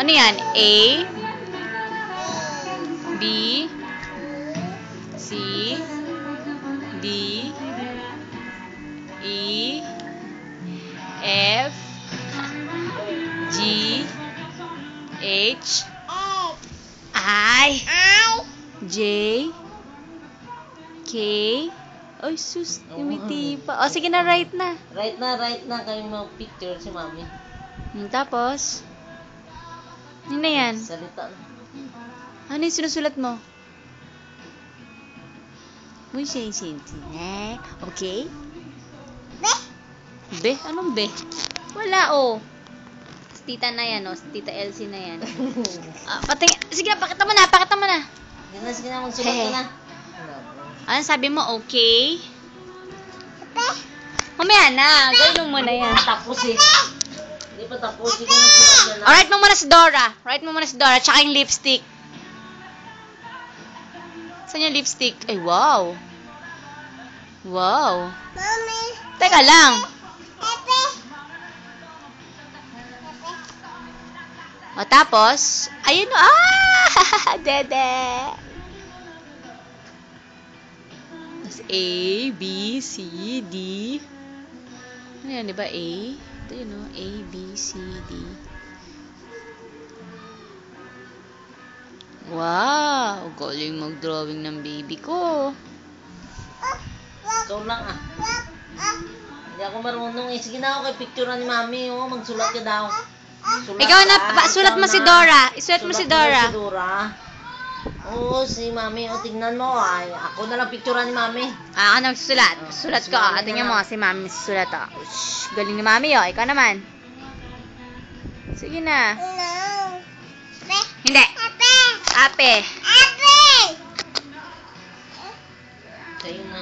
Ano yan? A, B, C, D, E, F, G, H, I, J, K. Ay, sus, umiti pa. O, sige na, right na. Right na. Kayo mag-picture si mami. Tapos, ano na yan? Salita na. Ano yung sinusulat mo? Okay? Be? Anong be? Wala, oh. Si tita na yan, oh. Si tita Elsie na yan. Sige na, pakita mo na. Sige na, magsulat ka na. Ano sabi mo, okay? Mamaya na. Gawin mo muna yan. Tapos eh. Hindi pa tapos. Sige na, sulat na. Write mo muna si Dora. Tsaka yung lipstick. Saan yung lipstick? Ay, wow. Wow. Mami. Teka lang. O, tapos, ayun o. Dede. Tapos, A, B, C, D. Ano yan, diba? A. Ito yun o. A, B, C, D. Wow! Galing mag-drawing ng baby ko. Ikaw lang ah. Hindi ako marunong eh. Sige na ako kay picturean ni mami. Oh, magsulat ka daw. Ikaw na, sulat mo si Dora. Isulat mo si Dora. Oo, si mami. O, tignan mo. Ay, ako na lang picturean ni mami. Ako na magsusulat. Sulat ko. Tingnan mo, si mami susulat. Shhh, galing ni mami, oh. Ikaw naman. Sige na. Hindi. Ape. Kayo na.